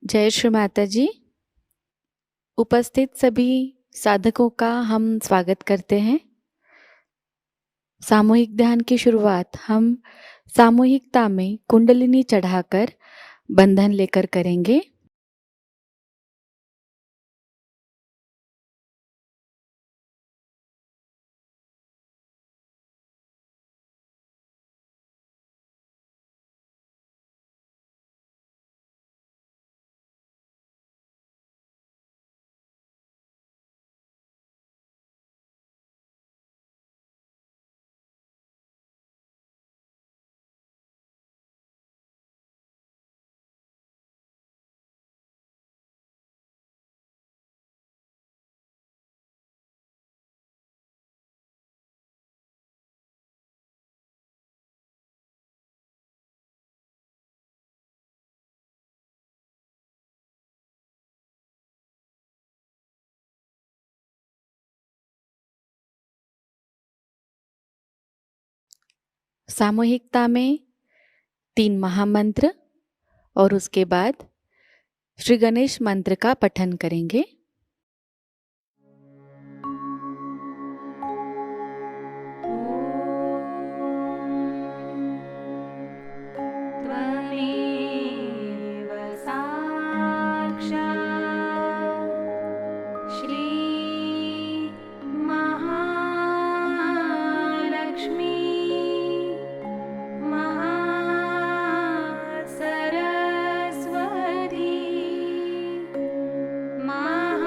जय श्री माता जी। उपस्थित सभी साधकों का हम स्वागत करते हैं। सामूहिक ध्यान की शुरुआत हम सामूहिकता में कुंडलिनी चढ़ाकर बंधन लेकर करेंगे। सामूहिकता में 3 महामंत्र और उसके बाद श्री गणेश मंत्र का पठन करेंगे। त्वमेव साक्षात् श्री महालक्ष्मी महासरस्वती महामाया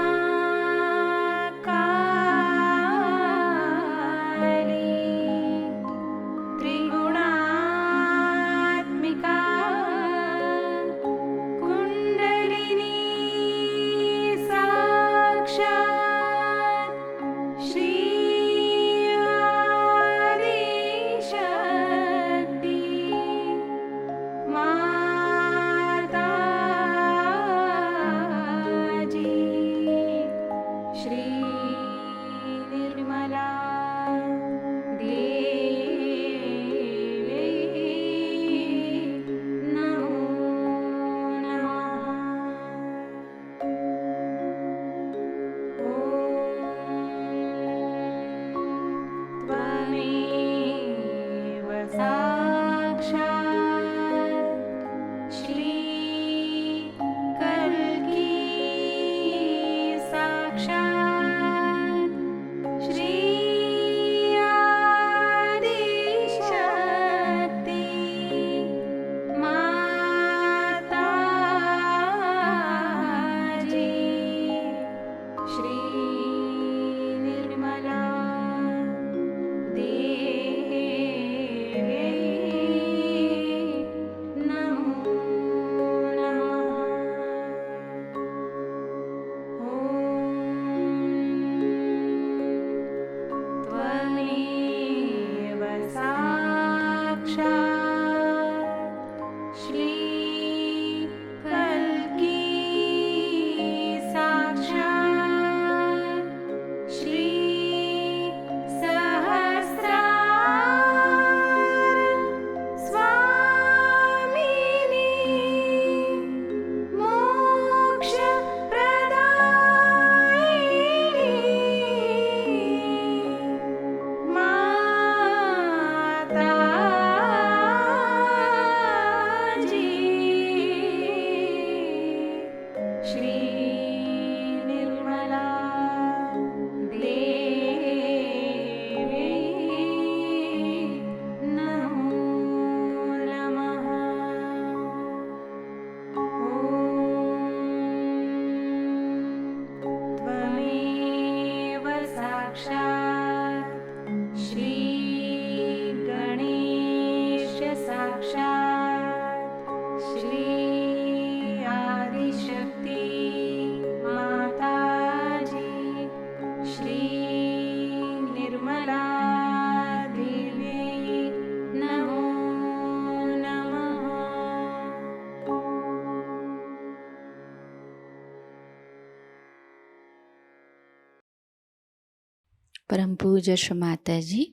परम पूज्य श्री माता जी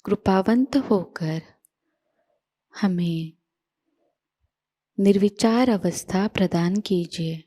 कृपावंत होकर हमें निर्विचार अवस्था प्रदान कीजिए।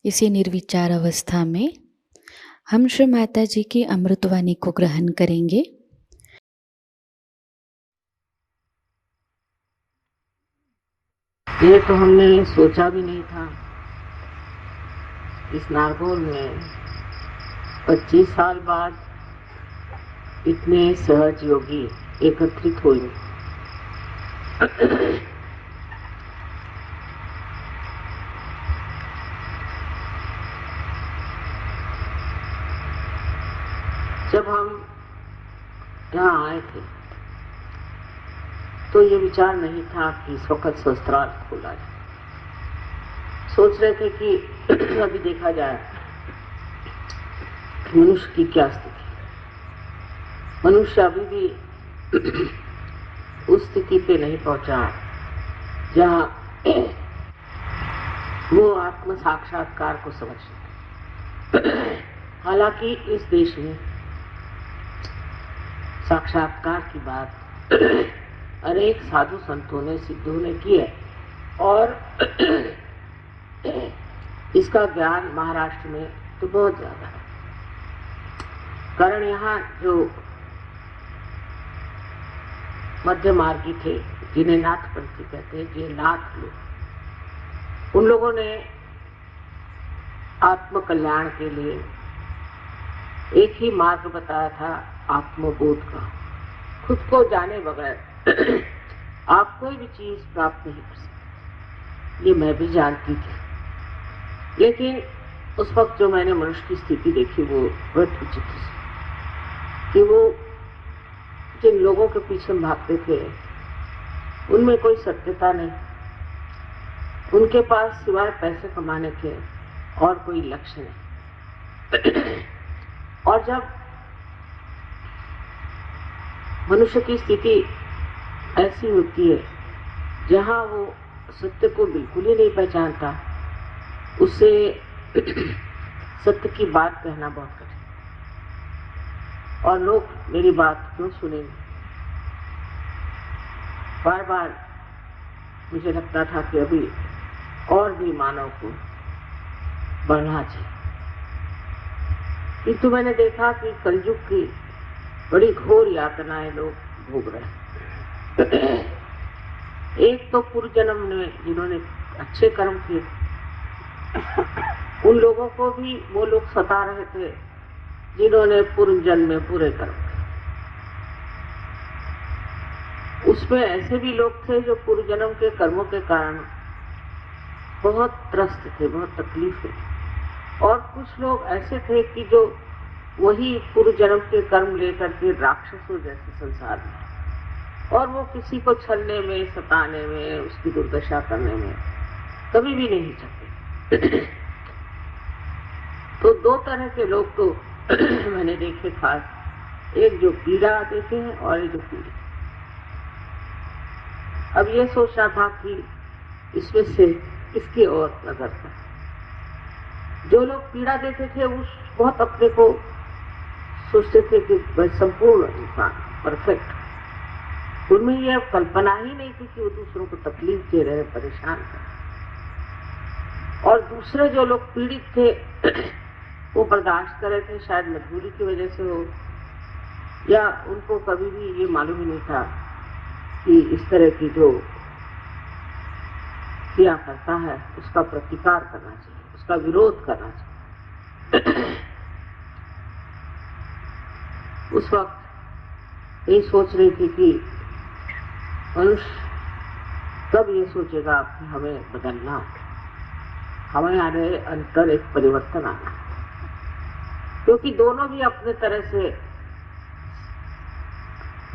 इसी निर्विचार अवस्था में हम श्री माता जी की अमृतवाणी को ग्रहण करेंगे। ये तो हमने सोचा भी नहीं था। इस नागौर में 25 साल बाद इतने सहज योगी एकत्रित हुए। जब हम यहाँ आए थे तो ये विचार नहीं था कि इस वक्त शस्त्रार्थ खोला जाए। सोच रहे थे कि अभी देखा जाए मनुष्य की क्या स्थिति। मनुष्य अभी भी उस स्थिति पे नहीं पहुंचा जहाँ वो आत्म साक्षात्कार को समझ सके। हालांकि इस देश में साक्षात्कार की बात अनेक साधु संतों ने सिद्धों ने की है और इसका ज्ञान महाराष्ट्र में तो बहुत ज्यादा है। कारण यहाँ जो मध्य मार्गी थे, जिन्हें नाथपंथी कहते हैं, जो नाथ लोग, उन लोगों ने आत्म कल्याण के लिए एक ही मार्ग बताया था, आत्मबोध का। खुद को जाने बगैर आप कोई भी चीज प्राप्त नहीं कर सकते। ये मैं भी जानती थी, लेकिन उस वक्त जो मैंने मनुष्य की स्थिति देखी वो बड़ी विचित्र थी कि वो जिन लोगों के पीछे भागते थे उनमें कोई सत्यता नहीं, उनके पास सिवाय पैसे कमाने के और कोई लक्ष्य नहीं। और जब मनुष्य की स्थिति ऐसी होती है जहाँ वो सत्य को बिल्कुल ही नहीं पहचानता, उससे सत्य की बात कहना बहुत कठिन। और लोग मेरी बात क्यों सुनेंगे? बार बार मुझे लगता था कि अभी और भी मानव को बढ़ना चाहिए, किंतु मैंने देखा कि कलयुग की बड़ी घोर यातनाएं लोग भोग रहे हैं। एक तो पूर्व जन्म में जिन्होंने अच्छे कर्म किए, उन लोगों को भी वो लोग सता रहे थे जिन्होंने पूर्व जन्म में बुरे कर्म किए। उसमें ऐसे भी लोग थे जो पूर्व जन्म के कर्मों के कारण बहुत त्रस्त थे, बहुत तकलीफ थे, और कुछ लोग ऐसे थे कि जो वही पूर्व जन्म के कर्म लेकर के राक्षसों जैसे संसार में, और वो किसी को छलने में, सताने में, उसकी दुर्दशा करने में कभी भी नहीं सकते। तो दो तरह के लोग तो मैंने देखे खास, एक जो पीड़ा देते हैं और एक जो पीड़ित। अब ये सोचना था कि इसमें से किसकी ओर नजर था। जो लोग पीड़ा देते थे उस बहुत अपने को सोचते थे कि वह संपूर्ण इंसान, परफेक्ट। उनमें यह कल्पना ही नहीं थी कि वो दूसरों को तकलीफ दे रहे, परेशान कर रहे। और दूसरे जो लोग पीड़ित थे वो बर्दाश्त कर रहे थे, शायद मजबूरी की वजह से हो, या उनको कभी भी ये मालूम ही नहीं था कि इस तरह की जो क्रिया करता है उसका प्रतिकार करना चाहिए, उसका विरोध करना चाहिए। उस वक्त ये सोच रही थी कि मनुष्य कब ये सोचेगा कि हमें बदलना, हमें आने अंतर एक परिवर्तन आना, क्योंकि दोनों भी अपने तरह से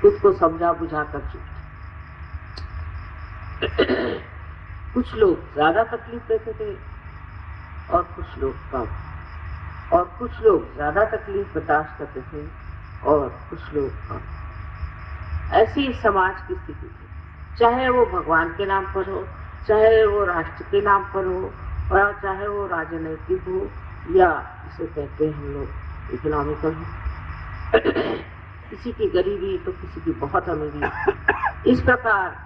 खुद को समझा बुझा कर चुके। कुछ लोग ज्यादा तकलीफ देते थे और कुछ लोग कम, और कुछ लोग ज्यादा तकलीफ बर्दाश्त करते थे और कुछ लोग कम। ऐसी समाज की स्थिति थी, चाहे वो भगवान के नाम पर हो, चाहे वो राष्ट्र के नाम पर हो, और चाहे वो राजनीतिक हो, या जिसे कहते हैं हम लोग इकोनॉमिकल हो। किसी की गरीबी तो किसी की बहुत अमीरी। इस प्रकार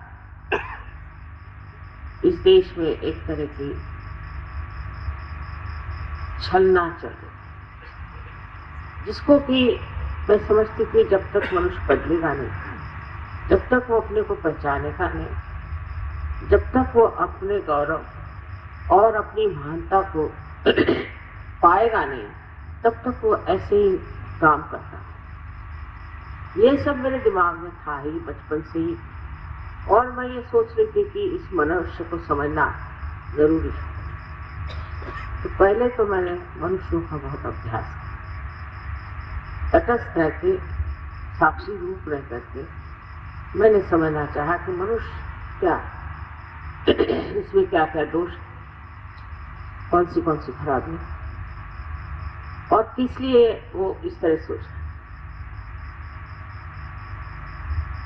इस देश में एक तरह की छलना चल रही, जिसको कि मैं समझती थी जब तक मनुष्य बदलेगा नहीं, जब तक वो अपने को पहचानेगा नहीं, जब तक वो अपने गौरव और अपनी महानता को पाएगा नहीं, तब तक वो ऐसे ही काम करता है। ये सब मेरे दिमाग में था ही बचपन से ही, और मैं ये सोच रही थी कि इस मनुष्य को समझना जरूरी है। तो पहले तो मैंने मनुष्यों का बहुत अभ्यास किया, तटस्थ रह के, साक्षी रूप रह करके मैंने समझना चाहा कि मनुष्य क्या, इसमें क्या क्या दोष, कौन सी खराबी, और किस लिए वो इस तरह सोच।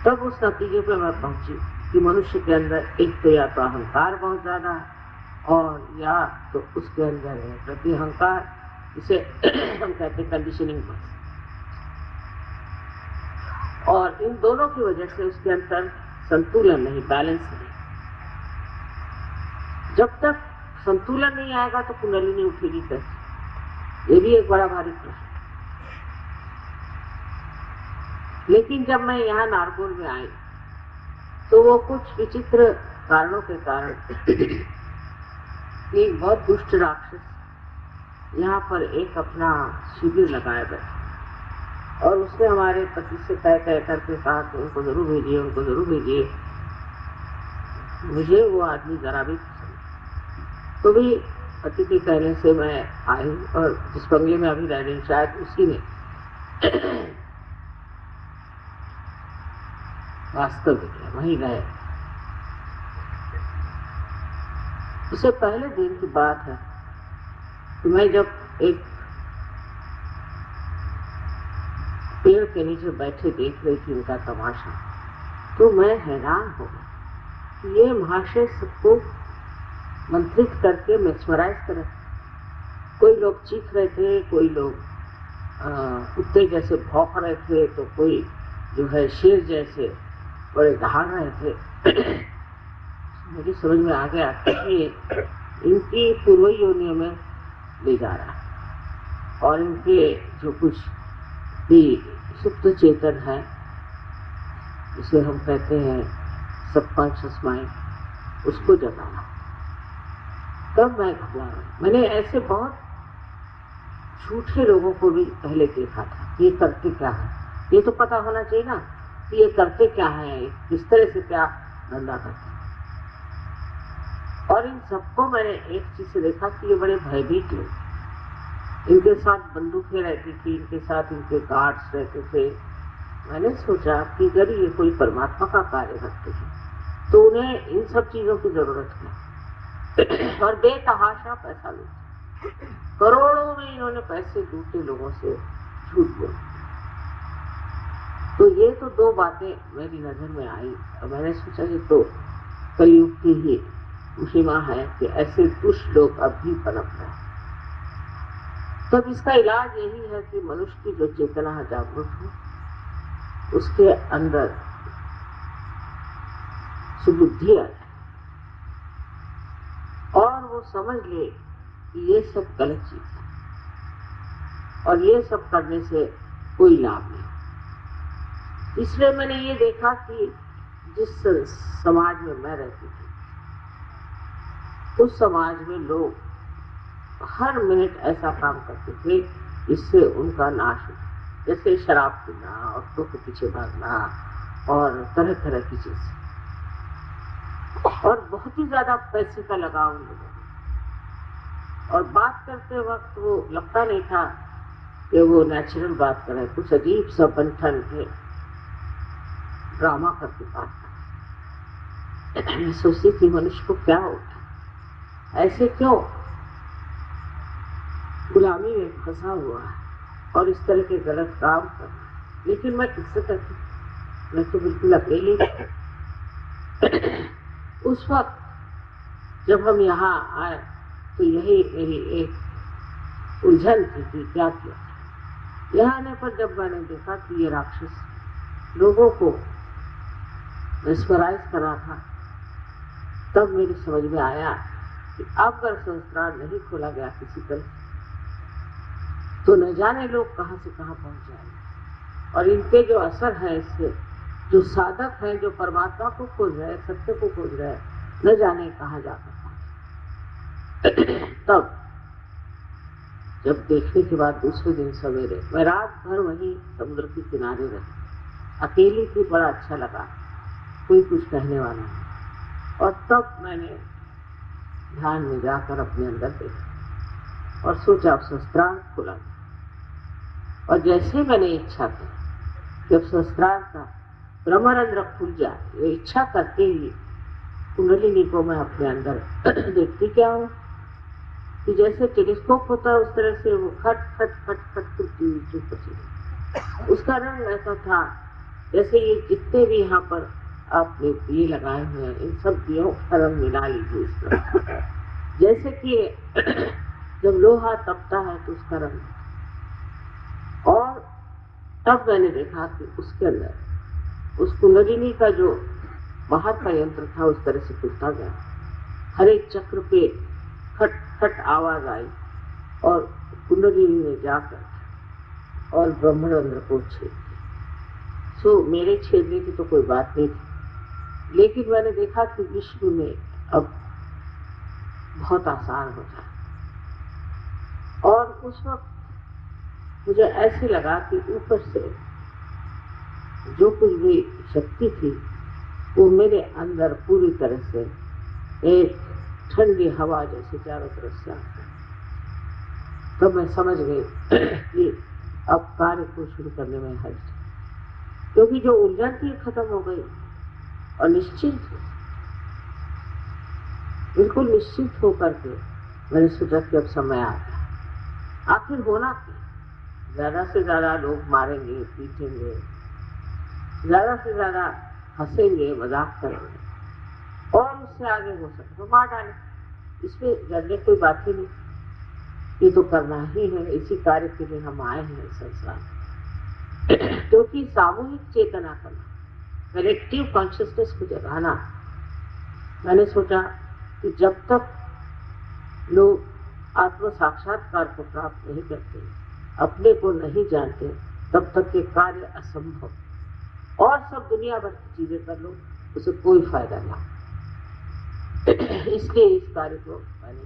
तब उस नतीजे पे मैं पहुंची कि मनुष्य के अंदर एक तो या तो अहंकार बहुत ज्यादा, और या तो उसके अंदर है प्रति अहंकार, इसे हम कहते हैं कंडीशनिंग बस। और इन दोनों की वजह से उसके अंदर संतुलन नहीं, बैलेंस नहीं। जब तक संतुलन नहीं आएगा तो कुंडलिनी उठेगी कैसे, ये भी एक बड़ा भारी प्रश्न। लेकिन जब मैं यहाँ नारगोल में आई तो वो कुछ विचित्र कारणों के कारण एक बहुत दुष्ट राक्षस यहाँ पर एक अपना शिविर लगाया गया, और उसने हमारे पति से तय करके कहा कि उनको जरूर भेजिए, उनको जरूर भेजिए। मुझे वो आदमी जरा भी पसंद, तो भी पति के कहने से मैं आई, और जिस बंगले में अभी रह रही शायद उसी में वास्तविक है, वहीं गए। उससे पहले दिन की बात है कि मैं जब एक पेड़ पेड़ के नीचे बैठे देख रही थी इनका तमाशा, तो मैं हैरान हो गई कि ये महाशय सबको मंत्रित करके मेस्मराइज कर रहे थे। कोई लोग चीख रहे थे, कोई लोग कुत्ते जैसे भौंक रहे थे, तो कोई जो है शेर जैसे बड़े दहाड़ रहे थे। मुझे समझ में आ गया कि इनकी पूर्व योनियों में ले जा रहा है और इनके जो कुछ भी सुप्त चेतन है, जिसे हम कहते हैं सबकॉन्शियस माइंड, उसको जगाना। तब मैं घबरा गई। मैंने ऐसे बहुत झूठे लोगों को भी पहले देखा था। ये करते क्या है, ये तो पता होना चाहिए ना कि ये करते क्या है, किस तरह से क्या धंधा करते हैं। और इन सबको मैंने एक चीज से देखा कि ये बड़े भयभीत लोग, इनके साथ बंदूकें रहती थी, इनके साथ इनके गार्ड्स रहते थे। मैंने सोचा कि अगर ये कोई परमात्मा का कार्य करते हैं तो उन्हें इन सब चीजों की जरूरत है। और बेतहाशा पैसा लूटे, करोड़ों में इन्होंने पैसे लूटे लोगों से, झूठ बोल। तो ये तो दो बातें मेरी नजर में आई और मैंने सोचा ये तो कलयुग की ही सीमा है कि ऐसे दुष्ट लोग अब भी पनप रहे हैं। तब इसका इलाज यही है कि मनुष्य की जो चेतना जागरूक हो, उसके अंदर सुबुद्धि आ जाए और वो समझ ले कि ये सब गलत चीज है और ये सब करने से कोई लाभ नहीं। इसलिए मैंने ये देखा कि जिस समाज में मैं रहती थी, उस समाज में लोग हर मिनट ऐसा काम करते थे जिससे उनका नाश हो, जैसे शराब पीना, औरतों के पीछे भागना और तरह तरह की चीजें, और बहुत ही ज्यादा पैसे का लगाव उन लोगों में। और बात करते वक्त वो लगता नहीं था कि वो नेचुरल बात कर रहे, कुछ अजीब सा बंठन के ड्रामा करके बात कर। मैं सोचती थी मनुष्य को क्या होता, ऐसे क्यों गुलामी में फंसा हुआ है और इस तरह के गलत काम कर रहा है। लेकिन मैं किससे करती, मैं तो बिल्कुल अकेली। उस वक्त जब हम यहाँ आए तो यही मेरी एक उलझन थी कि क्या किया। यहाँ आने पर जब मैंने देखा कि ये राक्षस लोगों को मेस्मराइज कर रहा था, तब मेरी समझ में आया कि अब अगर संस्कार नहीं खोला गया किसी तरह तो न जाने लोग कहां से कहां पहुंच जाएंगे। और इनके जो असर है, इससे जो साधक हैं, जो परमात्मा को खोज रहे हैं, सत्य को खोज रहे हैं, न जाने कहां जाकर पहुंचे। तब जब देखने के बाद दूसरे दिन सवेरे मैं रात भर वहीं समुद्र के किनारे रही, अकेली थी, बड़ा अच्छा लगा, कोई कुछ कहने वाला नहीं। और तब मैंने ध्यान में जाकर अपने अंदर देखा और सोचा अब शस्त्रांग खुला। और जैसे मैंने इच्छा की, जब शस्त्रांग का ब्रह्मरंध्र खुल जाए, ये इच्छा करते ही कुंडलिनी को मैं अपने अंदर देखती क्या हूँ कि जैसे टेलीस्कोप होता है उस तरह से वो खट खट खट खट खुलती हुई चुप चली। उसका रंग ऐसा था जैसे ये जितने भी यहाँ पर आपने दिए लगाए हुए हैं, इन सब दियों का रंग मिला लीजिए इस तरह। जैसे कि जब लोहा तपता है तो उसका रंग। और तब मैंने देखा कि उसके अंदर उस कुंडलिनी का जो बाहर का यंत्र था उस तरह से खुलता गया। हर एक चक्र पे खट खट आवाज आई और कुंडलिनी में जाकर और ब्रह्मरंध्र को छेद दिया। सो मेरे छेदने की तो कोई बात नहीं थी, लेकिन मैंने देखा कि विश्व में अब बहुत आसान हो जाए। और उस वक्त मुझे ऐसे लगा कि ऊपर से जो कुछ भी शक्ति थी वो मेरे अंदर पूरी तरह से एक ठंडी हवा जैसे चारों तरफ से आता है। तो मैं समझ गई कि अब कार्य को शुरू करने में हर्ज, क्योंकि जो उलझन थी खत्म हो गई और निश्चित, बिल्कुल निश्चित होकर के मैंने सोचा कि अब समय आ गया। आखिर होना क्या, ज्यादा से ज्यादा लोग मारेंगे, पीटेंगे, ज्यादा से ज्यादा हंसेंगे, मजाक करेंगे और उससे आगे हो सके तो मार डालें। इसमें डरने कोई बात ही नहीं, ये तो करना ही है, इसी कार्य के लिए हम आए हैं संसार में। क्योंकि सामूहिक चेतना करना, कलेक्टिव कॉन्शियसनेस को जगाना, मैंने सोचा कि जब तक लोग आत्म साक्षात्कार को प्राप्त नहीं करते, अपने को नहीं जानते, तब तक ये कार्य असंभव। और सब दुनिया भर की चीजें कर लो, उसे कोई फायदा नहीं। इसलिए इस कार्य को मैंने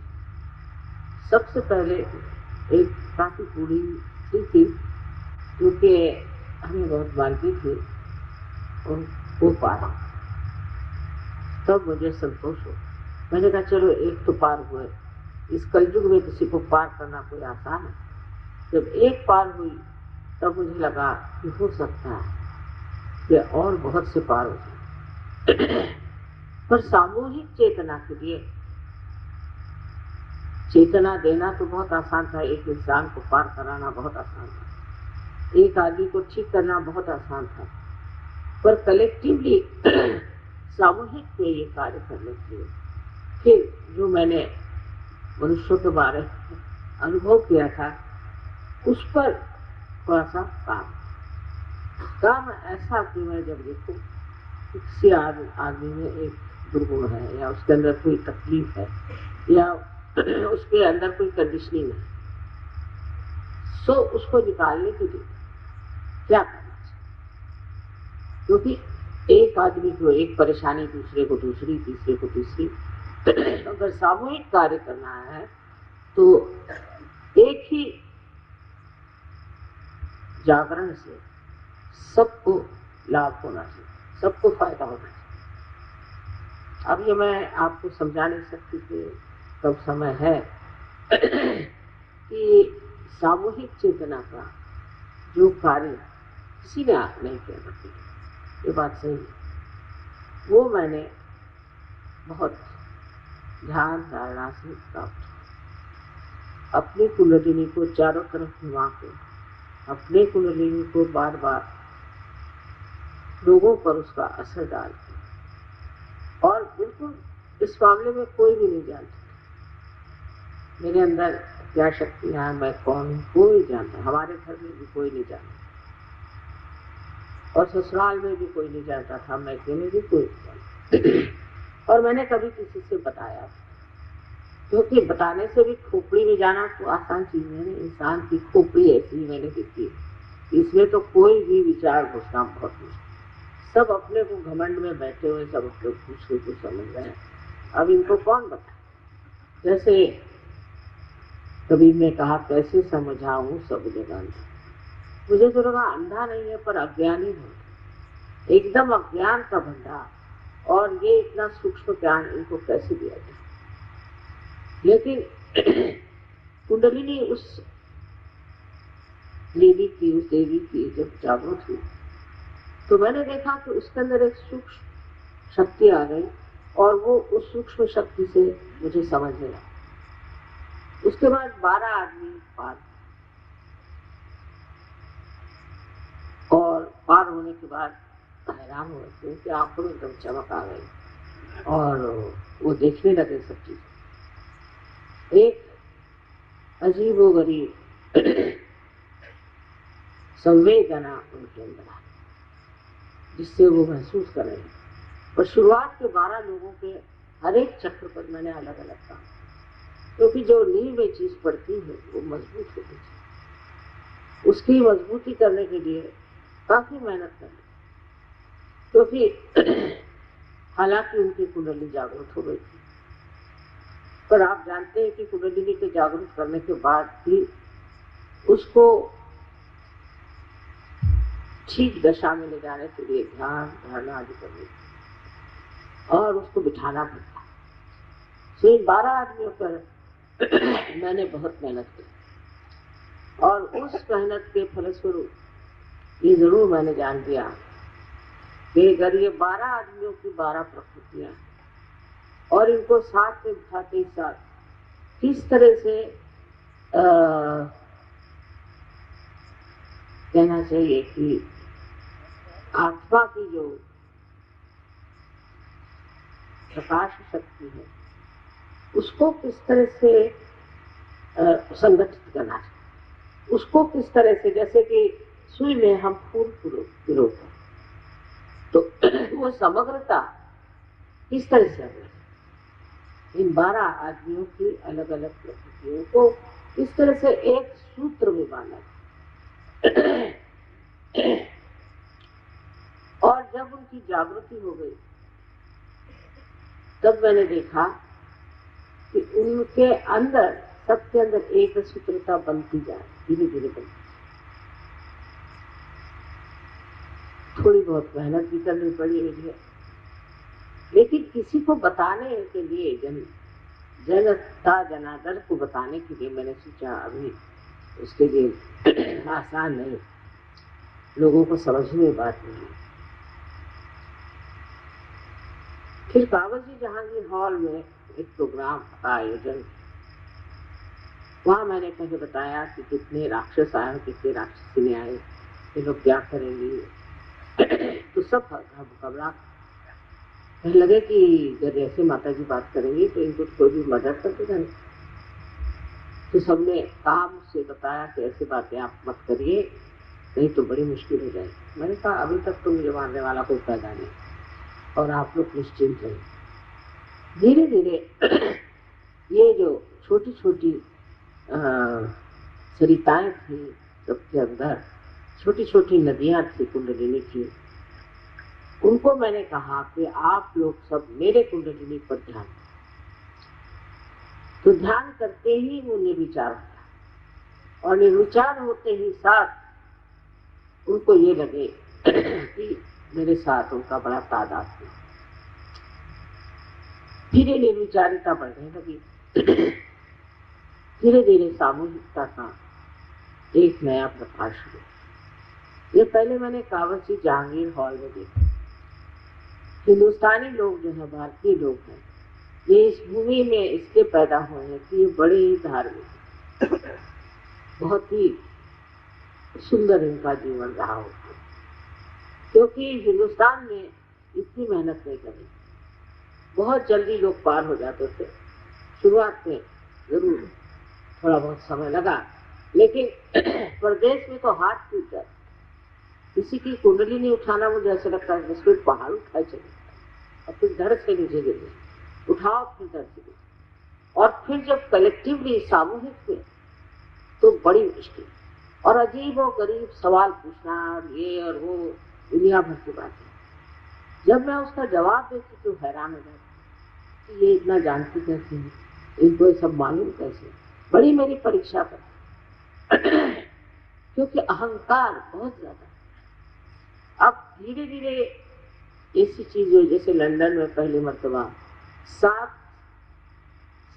सबसे पहले एक काफी बूढ़ी स्त्री थी, क्योंकि हमें बहुत मानती थी, और वो पार, तब मुझे संतोष हो। मैंने कहा चलो एक तो पार हुए, इस कलयुग में किसी को पार करना कोई आसान है। जब एक पार हुई तब मुझे लगा कि हो सकता है कि और बहुत से पार हो जाए। पर सामूहिक चेतना के लिए चेतना देना तो बहुत आसान था, एक इंसान को पार कराना बहुत आसान था, एक आदमी को ठीक करना बहुत आसान था, पर कलेक्टिवली सामूहिक में ये कार्य करने के लिए फिर जो मैंने मनुष्यों के बारे में अनुभव किया था, उस पर थोड़ा सा काम ऐसा कि मैं जब देखूं किसी आदमी में एक दुर्गुण है, या उसके अंदर कोई तकलीफ है, या उसके अंदर कोई कंडीशनिंग है, सो उसको निकालने के लिए क्या करना चाहिए। क्योंकि एक आदमी को एक परेशानी, दूसरे को दूसरी, तीसरे को तीसरी। अगर सामूहिक कार्य करना है तो एक ही जागरण से सबको लाभ होना चाहिए, सबको फायदा होना चाहिए। अब ये मैं आपको समझा नहीं सकती कि कब समय है कि सामूहिक चेतना का जो कार्य किसी ने नहीं किया करती, ये बात सही है, वो मैंने बहुत ध्यान धारणा से प्राप्त। अपनी कुंडलिनी को चारों तरफ घुमा के, अपने कुंडलिनी को बार बार लोगों पर उसका असर डालते, और बिल्कुल इस मामले में कोई भी नहीं जानता मेरे अंदर क्या शक्तियां हैं, मैं कौन हूँ, कोई जानता। हमारे घर में भी कोई नहीं जानता, और ससुराल में भी कोई नहीं जानता था, मैके में भी कोई नहीं जानता। और मैंने कभी किसी से बताया, क्योंकि बताने से भी खोपड़ी में जाना तो आसान चीज नहीं, इंसान की खोपड़ी ऐसी मैंने देखी है, इसमें तो कोई भी विचार घुसना बहुत मुश्किल। सब अपने को घमंड में बैठे हुए, सब अपने दूसरे को समझ रहे हैं, अब इनको कौन बताए। जैसे कबीर ने कहा, कैसे समझाऊं सब जगह। मुझे तो लगा अंधा नहीं है पर अज्ञानी है, एकदम अज्ञान का भंडार, और ये इतना सूक्ष्म ज्ञान इनको कैसे दिया जाए। लेकिन कुंडलिनी उस लेडी की, उस देवी की जब जागृत हुई, तो मैंने देखा कि उसके अंदर एक सूक्ष्म शक्ति आ गई, और वो उस सूक्ष्म शक्ति से मुझे समझने लगा। उसके बाद 12 आदमी पार, और पार होने के बाद हैरान हुए, क्योंकि आंखों में एकदम चमक आ गई, और वो देखने लगे सब चीज। एक अजीबोगरीब संवेदना उनके अंदर आ, जिससे वो महसूस कर रहे हैं। और शुरुआत के 12 लोगों के हर एक चक्र पर मैंने अलग अलग कहा, क्योंकि जो नींव में चीज पड़ती है वो मजबूत होती है, उसकी मजबूती करने के लिए काफी मेहनत करनी, क्योंकि हालांकि उनकी कुंडली जागृत हो गई थी, पर आप जानते हैं कि कुंडलिनी के जागरूक करने के बाद भी उसको ठीक दशा में ले जाने के लिए ध्यान धारणा आदि करनी, और उसको बिठाना पड़ता। तो इन 12 आदमियों पर मैंने बहुत मेहनत की, और उस मेहनत के फलस्वरूप ये जरूर मैंने जान दिया कि अगर ये 12 आदमियों की 12 प्रकृतियां, और इनको साथ में बिठाते ही साथ किस तरह से कहना चाहिए कि आत्मा की जो प्रकाश शक्ति है उसको किस तरह से संगठित करना चाहिए, उसको किस तरह से, जैसे कि सुई में हम फूल पिरोते हैं तो वो समग्रता किस तरह से है, इन 12 आदमियों की अलग अलग प्रकृतियों को इस तरह से एक सूत्र में बांधा। और जब उनकी जागृति हो गई तब मैंने देखा कि उनके अंदर, सबके अंदर एक सूत्रता बनती जाए, धीरे धीरे बनती। थोड़ी बहुत मेहनत भी करनी पड़ी मुझे, लेकिन किसी को बताने के लिए, जनता जनार्दन को बताने के लिए मैंने सोचा अभी उसके लिए आसान नहीं, लोगों को समझने में बात नहीं। फिर कावजी जहांगीर हॉल में एक प्रोग्राम का आयोजन, वहां मैंने पहले बताया कि कितने राक्षस आए, कितने राक्षसी आए, ये लोग क्या करेंगे। तो सब घबरा लगे कि जब ऐसे माता जी बात करेंगे तो इनको कोई भी मदद करते जाए। तो सबने काम से बताया कि ऐसी बातें आप मत करिए, नहीं तो बड़ी मुश्किल हो जाएगी। मैंने कहा अभी तक तो मुझे मारने वाला कोई पैदा नहीं और आप लोग निश्चिंत रहिए। धीरे धीरे ये जो छोटी छोटी सरिताएं थी सबके अंदर, छोटी छोटी नदियां थी कुंडलिनी की, उनको मैंने कहा कि आप लोग सब मेरे कुंडलिनी पर ध्यान। तो ध्यान करते ही वो निर्विचार होता, और निर्विचार होते ही साथ उनको ये लगे कि मेरे साथ उनका बड़ा तादाद है। धीरे निर्विचारिता बढ़ने लगी। धीरे धीरे सामूहिकता का एक नया प्रकाश हुआ। ये पहले मैंने कावजी जहांगीर हॉल में देखा। हिंदुस्तानी लोग जो है, भारतीय लोग हैं, ये इस भूमि में इसके पैदा हुए हैं कि ये बड़े ही धार्मिक, बहुत ही सुंदर इनका जीवन रहा होगा, क्योंकि हिंदुस्तान में इतनी मेहनत नहीं करी, बहुत जल्दी लोग पार हो जाते थे। शुरुआत में जरूर थोड़ा बहुत समय लगा, लेकिन प्रदेश में तो हाथ टूट जाता, किसी की कुंडली नहीं उठाना मुझे ऐसा लगता है जैसे पहाड़ उठाए चले और फिर धड़ से नीचे गिर गए, उठाओ फिर धड़ से गिर, और फिर जब कलेक्टिवली सामूहिक में तो बड़ी मुश्किल और अजीब और गरीब सवाल पूछना, ये और वो दुनिया भर की बात है। जब मैं उसका जवाब देती तो हैरान हो जाती कि ये इतना जानती कैसे है, इनको ये सब मालूम कैसे। बड़ी मेरी परीक्षा कर क्योंकि अहंकार बहुत ज्यादा। अब धीरे धीरे ऐसी चीज हुई, जैसे लंदन में पहली मर्तबा 7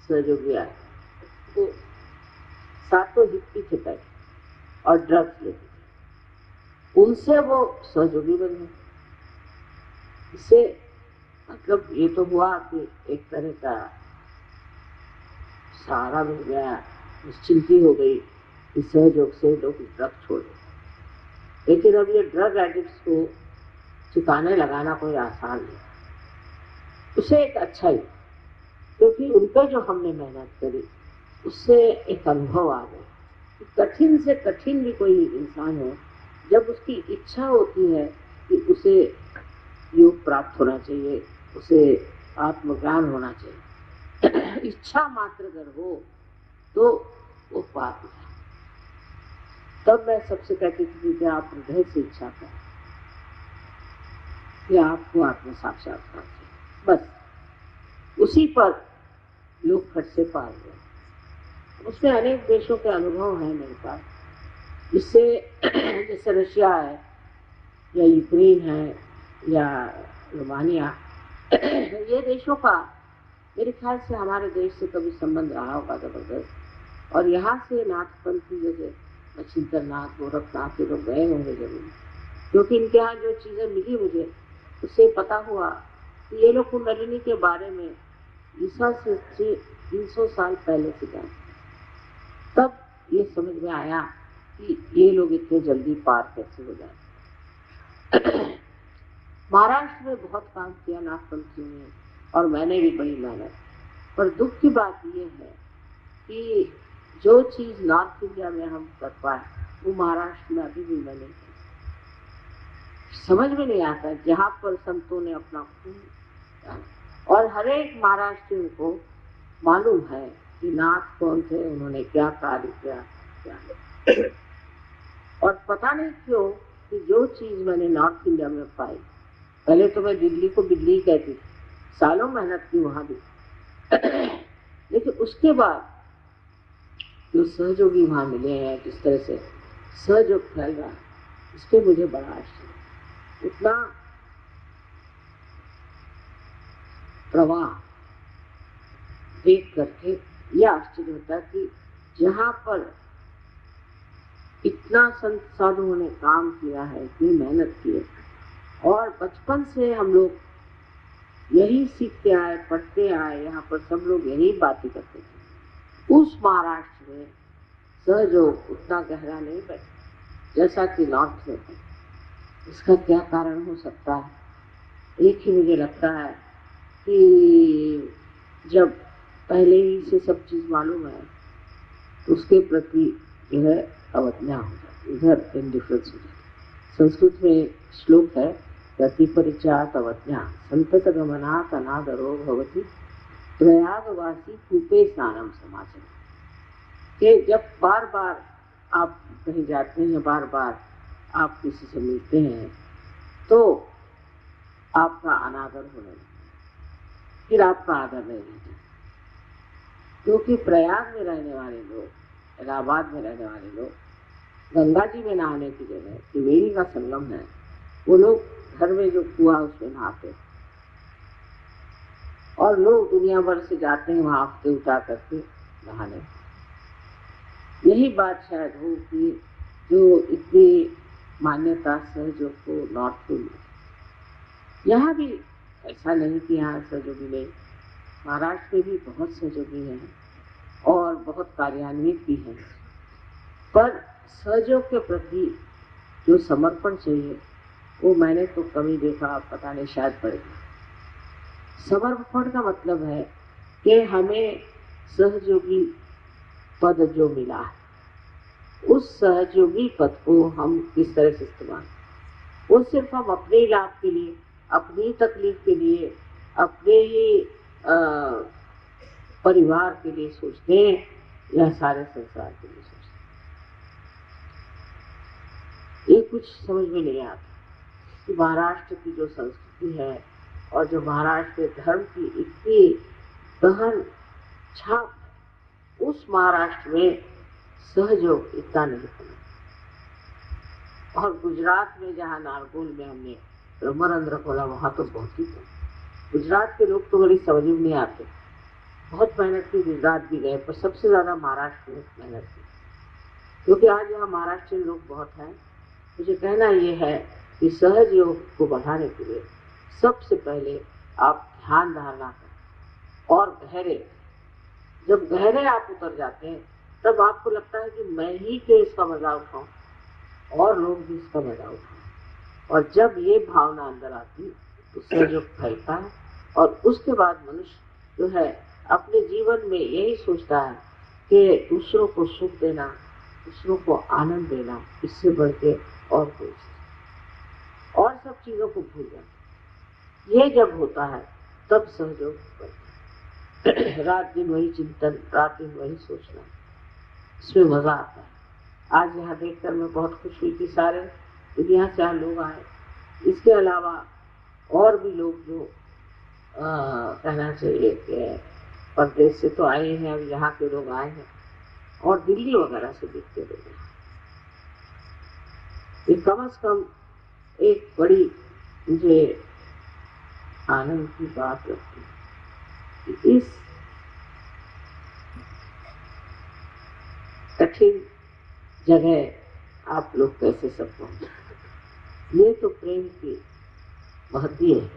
सहयोगी आए, तो 7 हिप्पी थे पहले और ड्रग्स लेते थे, उनसे वो सहयोगी बन गए। इससे मतलब ये तो हुआ कि एक तरह का सहारा मिल गया, निश्चिंती हो गई, इस सहयोग से लोग ड्रग छोड़ दें। लेकिन अब ये ड्रग एडिक्ट्स को ठिकाने लगाना कोई आसान नहीं, उसे एक अच्छा ही, क्योंकि उन पर जो हमने मेहनत करी उससे एक अनुभव आ गया। कठिन से कठिन भी कोई इंसान हो, जब उसकी इच्छा होती है कि उसे योग प्राप्त होना चाहिए, उसे आत्मज्ञान होना चाहिए, इच्छा मात्र अगर हो तो वो पार हो जाए। तब मैं सबसे कहती थी कि आप हृदय से इच्छा करें कि आपको आत्म साक्षात्कार चाहिए, बस उसी पर लोग फट से पार हुए। उसमें अनेक देशों के अनुभव हैं मेरे पास, जिससे जैसे रशिया है या यूक्रेन है या रोमानिया, ये देशों का मेरे ख्याल से हमारे देश से कभी संबंध रहा होगा जबरदस्त, और यहाँ से नाथपंथी जैसे मच्छिंद्रनाथ, गोरखनाथ ये लोग गए होंगे जरूर, क्योंकि इनके यहाँ जो चीजें मिली मुझे उससे पता हुआ कि ये लोग कुंडलिनी के बारे में ईसा से 300 साल पहले से जान। तब ये समझ में आया कि ये लोग इतने जल्दी पार कैसे हो जाए। महाराष्ट्र में बहुत काम किया नाथपंथियों ने, और मैंने भी बड़ी मेहनत। पर दुख की बात ये है कि जो चीज नॉर्थ इंडिया में हम कर पाए वो महाराष्ट्र में अभी भी मैं नहीं कर। समझ में नहीं आता, जहाँ पर संतों ने अपना खून, और हर एक महाराष्ट्रियों को मालूम है कि नाथ कौन थे, उन्होंने क्या कार्य किया, क्या और पता नहीं क्यों कि जो चीज मैंने नॉर्थ इंडिया में पाई, पहले तो मैं दिल्ली को बिल्ली कहती थी, सालों मेहनत की वहां भी, लेकिन उसके बाद जो सहयोगी वहां मिले हैं, जिस तरह से सहयोग फैल रहा है, इस पे मुझे बड़ा आश्चर्य, उतना प्रवाह देख करके यह आश्चर्य होता है कि जहाँ पर इतना संत साधुओं ने काम किया है, इतनी मेहनत की है, और बचपन से हम लोग यही सीखते आए, पढ़ते आए, यहाँ पर सब लोग यही बातें करते थे। उस महाराष्ट्र में सहयोग उतना गहरा नहीं बैठा जैसा कि नॉर्थ में है। इसका क्या कारण हो सकता है? एक ही मुझे लगता है कि जब पहले ही से सब चीज मालूम है तो उसके प्रति जो है अवज्ञा हो जाती, इधर इंडिफरेंस हो जाती। संस्कृत में श्लोक है, गति परिचात अवज्ञा संतत गमनात् अनादरो भवति प्रयागवासी कूपे स्नानम समाचर। कि जब बार बार आप कहीं जाते हैं, बार बार आप किसी से मिलते हैं, तो आपका अनादर होने लगता है, फिर आपका आदर नहीं रहता। क्योंकि प्रयाग में रहने वाले लोग, इलाहाबाद में रहने वाले लोग, गंगा जी में नहाने की जगह त्रिवेणी का संगम है, वो लोग घर में जो कुआं उसमें नहाते, और लोग दुनिया भर से जाते हैं वहां हफ्ते उठा करके नहाने। यही बात शायद हो कि जो इतनी मान्यता सहयोग को नॉर्थ में मिली। यहाँ भी ऐसा नहीं कि यहाँ सहयोगी नहीं, महाराष्ट्र में भी बहुत सहयोगी हैं और बहुत कार्यान्वित भी हैं, पर सहयोग के प्रति जो समर्पण चाहिए वो मैंने तो कमी देखा, पता नहीं शायद बढ़ेगा। समर्पण का मतलब है कि हमें सहयोगी पद जो मिला है, उस सहयोगी पद को हम किस तरह से इस्तेमाल, वो सिर्फ हम अपने लाभ के लिए, अपनी तकलीफ के लिए, अपने ही परिवार के लिए सोचते हैं या सारे संसार के लिए सोचते हैं। ये कुछ समझ में नहीं आता कि महाराष्ट्र की जो संस्कृति है और जो महाराष्ट्र के धर्म की इतनी गहन छाप, उस महाराष्ट्र में सहयोग इतना नहीं बना। और गुजरात में जहाँ नारगोल में हमने ब्रह्मरंध्र खोला, वहाँ तो बहुत ही था। गुजरात के लोग तो बड़ी समझ में नहीं आते, बहुत मेहनत की, गुजरात भी गए, पर सबसे ज्यादा महाराष्ट्र में मेहनत की, क्योंकि आज यहाँ महाराष्ट्र लोग बहुत हैं। मुझे कहना ये है कि सहयोग को बढ़ाने के लिए सबसे पहले आप ध्यान धारणा करें, और गहरे, जब गहरे आप उतर जाते हैं तब आपको लगता है कि मैं ही क्यों इसका मजा उठाऊं और लोग भी इसका मजा उठाएं। और जब ये भावना अंदर आती तो सहयोग फैलता है, और उसके बाद मनुष्य जो है अपने जीवन में यही सोचता है कि दूसरों को सुख देना, दूसरों को आनंद देना, इससे बढ़ के और कोई चीज, और सब चीजों को भूल जाता। ये जब होता है तब सहयोग बढ़ता है। रात दिन वही चिंतन, रात दिन वही सोचना, इसमें मजा आता है। आज यहाँ देखकर मैं बहुत खुश हुई कि सारे दुनिया से यहाँ लोग आए। इसके अलावा और भी लोग जो कहना चाहिए कि परदेश से तो आए हैं, अब यहाँ के लोग आए हैं, और दिल्ली वगैरह से दिखते लोग हैं। ये कम से कम एक बड़ी मुझे आनंद की बात लगती है कि इस कठिन जगह आप लोग कैसे सब पहुंचे। ये तो प्रेम की महती है,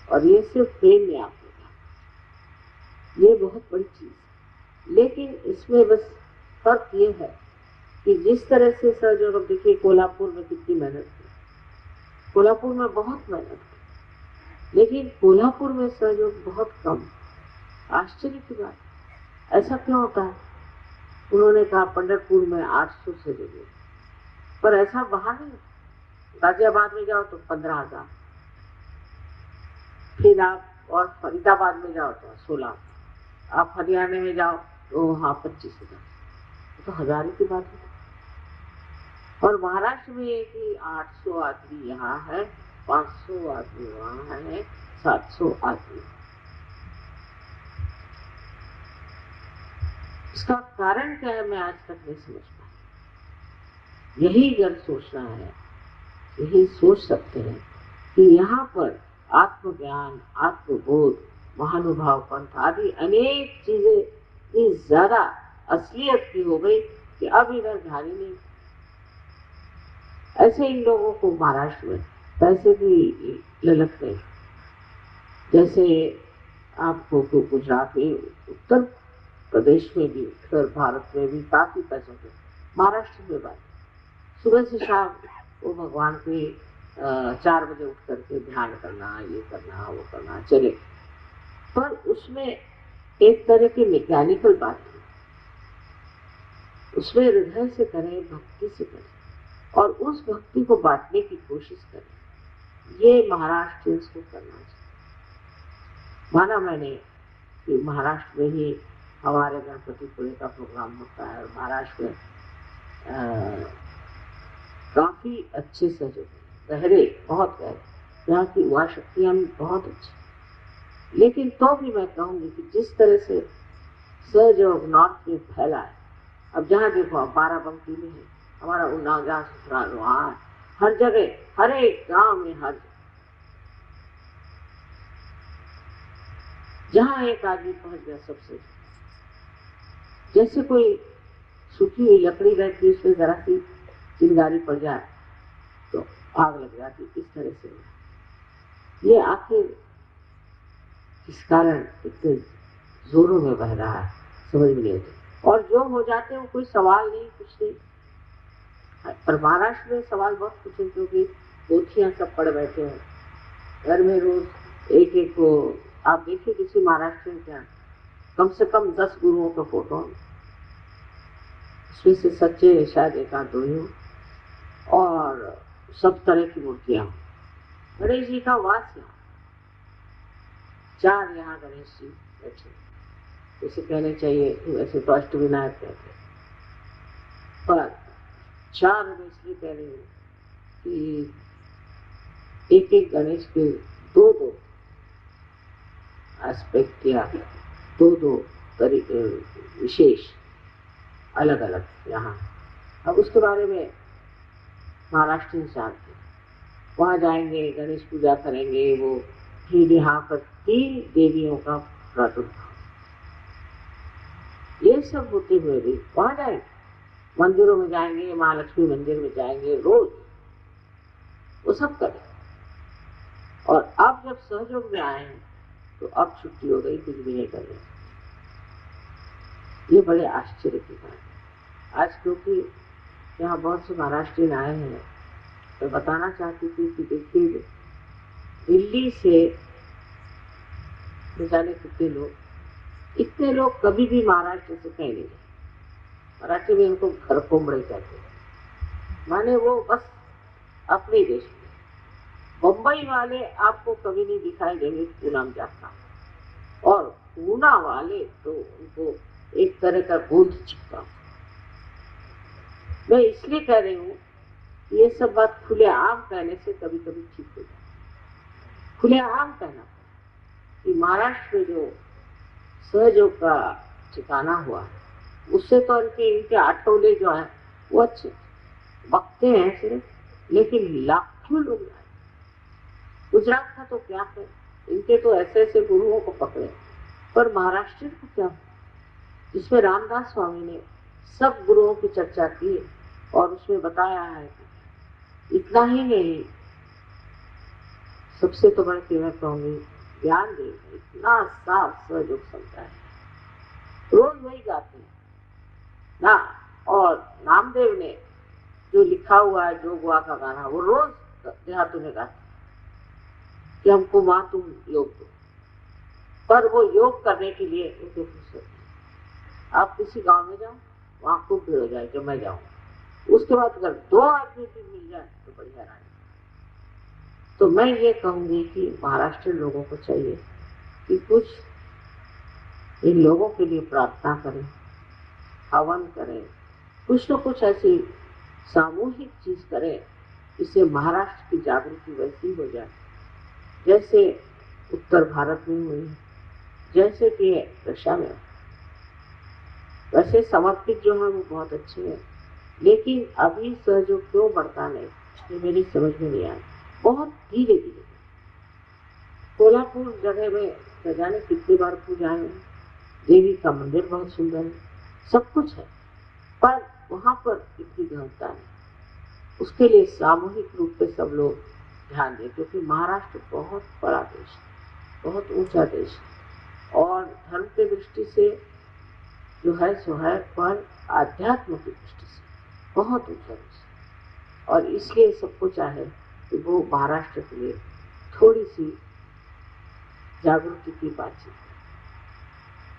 और ये सिर्फ प्रेम में आप लोग, ये बहुत बड़ी चीज है। लेकिन इसमें बस फर्क ये है कि जिस तरह से सहयोग, अब देखिए कोल्हापुर में कितनी मेहनत की, कोल्हापुर में बहुत मेहनत की, लेकिन कोल्हापुर में सहयोग बहुत कम। आश्चर्य की बात, ऐसा क्यों होता है? उन्होंने कहा पंढरपुर में 800 सहयोग, पर ऐसा बाहर नहीं। गाजियाबाद में जाओ तो 15,000, फिर आप और फरीदाबाद में जाओ तो 16, आप हरियाणा में जाओ तो वहाँ 25,000, तो हजारों की बात है। और महाराष्ट्र में ये कि 800 आदमी यहाँ है, 500 आदमी वहाँ है, 700 आदमी। इसका कारण क्या है मैं आज तक नहीं समझ पाई। यही अगर सोचना है, यही सोच सकते हैं कि यहाँ पर आत्मज्ञान, आत्मबोध, महानुभाव पंथ आदि अनेक चीजें इतनी ज्यादा असलियत की हो गई कि अब इधर ध्यान ही नहीं। ऐसे इन लोगों को महाराष्ट्र में पैसे भी ललकते हैं, जैसे आपको गुजरात में, उत्तर प्रदेश में भी, उत्तर भारत में भी काफी पैसों के, महाराष्ट्र में बात सुबह से शाम वो भगवान के 4 बजे उठ करके ध्यान करना, ये करना, वो करना, चले। पर उसमें एक तरह की मैकेनिकल बात है, उसमें हृदय से करें, भक्ति से करें और उस भक्ति को बांटने की कोशिश करें। ये महाराष्ट्र को करना चाहिए। माना मैंने कि महाराष्ट्र में ही हमारे गणपतिपुरे का प्रोग्राम होता है और महाराष्ट्र में काफी अच्छे सहयोग, गहरे, बहुत गहरे, यहाँ की युवा शक्तियाँ भी बहुत अच्छी। लेकिन तो भी मैं कहूँगी कि जिस तरह से सहयोग नॉर्थ में फैला है, अब जहाँ देखो आप बाराबंकी में है, हमारा उन्नाव, जहाँ ससुराल वहाँ है, हर जगह, हर एक गांव में, हर जहाँ एक आदमी पहुंच गया सबसे, जैसे कोई सूखी हुई लकड़ी रहती है, उसमें जरा सी चिंगारी पड़ जाए तो आग लग जाती, इस तरह से। ये आखिर किस कारण इतने जोरों में बह रहा है समझ में नहीं आता। और जो हो जाते हैं वो कोई सवाल नहीं, कुछ नहीं। पर महाराष्ट्र में सवाल बहुत कुछ है, क्योंकि पोथियां सब पड़ बैठे हैं घर में, रोज एक एक को आप देखिए किसी महाराष्ट्र में क्या कम से कम 10 गुरुओं का फोटो, उसमें से सच्चे शायद एक आध दो ही हो, और सब तरह की मूर्तियां। गणेश जी का वास यहाँ, 4 यहाँ गणेश जी बैठे, जैसे कहने चाहिए, वैसे तो अष्टविनायक कहते हैं, पर 4 मैं इसलिए कह रही हूँ कि एक एक गणेश के 2-2 एस्पेक्ट या 2-2 तरीके विशेष अलग अलग यहाँ। अब उसके बारे में महाराष्ट्र जानते, वहाँ जाएंगे, गणेश पूजा करेंगे, वो फिर यहाँ पर 3 देवियों का प्रादुर्भाव, ये सब होते हुए भी वहाँ जाएंगे, मंदिरों में जाएंगे, महालक्ष्मी मंदिर में जाएंगे, रोज वो सब करें। और अब जब सहयोग में आए हैं तो अब छुट्टी हो गई, कुछ भी नहीं कर रहे। ये बड़े आश्चर्य की बात है। आज क्योंकि यहाँ बहुत से महाराष्ट्रीयन आए हैं, तो बताना चाहती थी कि देखिए दिल्ली से न जाने कितने लोग, इतने लोग कभी भी महाराष्ट्र से कहीं नहीं गए। मराठी में उनको घर कोमड़े कहते हैं, माने वो बस अपने देश में। बम्बई वाले आपको कभी नहीं दिखाई देंगे पूना में जाता, और पूना वाले तो उनको एक तरह का भूत चिपका। मैं इसलिए कह रही हूँ, ये सब बात खुलेआम कहने से कभी कभी ठीक हो जाए। खुलेआम कहना कि महाराष्ट्र में जो सहयोग का ठिकाना हुआ, उससे तो इनके आटोले जो है वो अच्छे बकते हैं सिर्फ, लेकिन लाखों लोग आए। गुजरात का तो क्या है, इनके तो ऐसे ऐसे गुरुओं को पकड़े, पर महाराष्ट्र को क्या, जिसमें रामदास स्वामी ने सब गुरुओं की चर्चा की और उसमें बताया है कि इतना ही नहीं, सबसे तो बड़ा कि मैं कहूंगी ज्ञान देव इतना साफ सहयोग समझा है, रोज वही गाते हैं ना, और नामदेव ने जो लिखा हुआ है जोगवा का गाना, वो रोज देहातों में गाते कि हमको माँ तुम योग दो, पर वो योग करने के लिए उनको फुर्सत नहीं। आप किसी गांव में जाओ, वहां खूब भीड़ हो जाए जब मैं जाऊँ, उसके बाद अगर 2 आदमी भी मिल जाए तो बड़ी हैरानी। तो मैं ये कहूंगी कि महाराष्ट्र लोगों को चाहिए कि कुछ इन लोगों के लिए प्रार्थना करें, हवन करें, कुछ न कुछ ऐसी सामूहिक चीज करें जिससे महाराष्ट्र की जागृति वैसी हो जाए जैसे उत्तर भारत में हुई, जैसे कि रशिया में। वैसे समर्पित जो है वो बहुत अच्छे हैं, लेकिन अभी सहयोग क्यों बढ़ता नहीं, ये मेरी समझ में नहीं आया। बहुत धीरे धीरे कोल्हापुर जगह में न जाने कितनी बार पूजा है, देवी का मंदिर बहुत सुंदर है, सब कुछ है, पर वहां पर इतनी गहनता है। उसके लिए सामूहिक रूप से सब लोग ध्यान दें, क्योंकि महाराष्ट्र बहुत बड़ा देश है, बहुत ऊंचा देश है, और धर्म की दृष्टि से जो है सो है, पर आध्यात्म की दृष्टि से बहुत ऊंचा देश है। और इसलिए सबको चाहे कि वो महाराष्ट्र के लिए थोड़ी सी जागृति की बातचीत।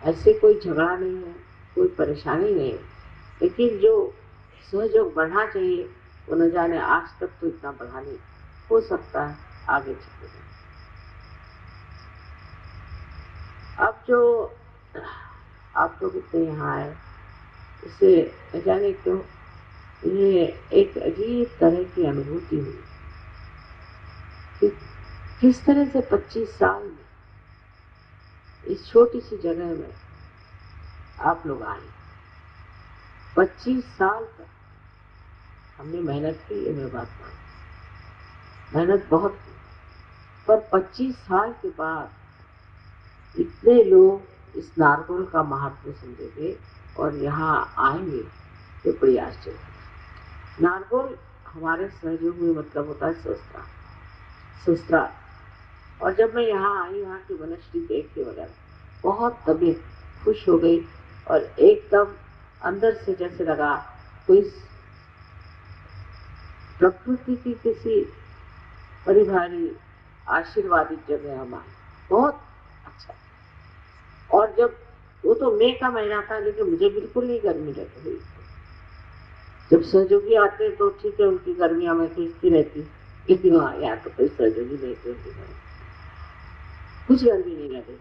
ऐसे कोई झगड़ा नहीं है, कोई परेशानी नहीं है, लेकिन जो सहयोग बढ़ना चाहिए वो न जाने आज तक तो इतना बढ़ा नहीं, हो सकता है आगे चलते। अब जो आप लोग इतने यहाँ आए, इसे न जाने क्यों ये एक अजीब तरह की अनुभूति हुई कि किस तरह से 25 साल में इस छोटी सी जगह में आप लोग आए। 25 साल तक हमने मेहनत की, ये मैं बात मानूं, मेहनत बहुत की, पर 25 साल के बाद इतने लोग इस नारगोल का महात्म्य समझेंगे और यहाँ आएंगे, ये बड़ी आश्चर्य है। नारगोल हमारे सहयोग में मतलब होता है शस्त्रा। और जब मैं यहाँ आई, यहाँ की वनस्पति देख के वगैरह बहुत तबीयत खुश हो गई, और एकदम अंदर से जैसे लगा कोई प्रकृति की किसी बड़ी भारी आशीर्वादित जगह हम आए, बहुत अच्छा। और जब वो तो मई का महीना था, लेकिन मुझे बिल्कुल नहीं गर्मी लग रही। जब सहयोगी आते तो ठीक है, उनकी गर्मी हमें खींचती रहती, लेकिन वहाँ यहाँ तो कोई सहयोगी नहीं थे, उनकी गर्मी कुछ गर्मी नहीं लगी।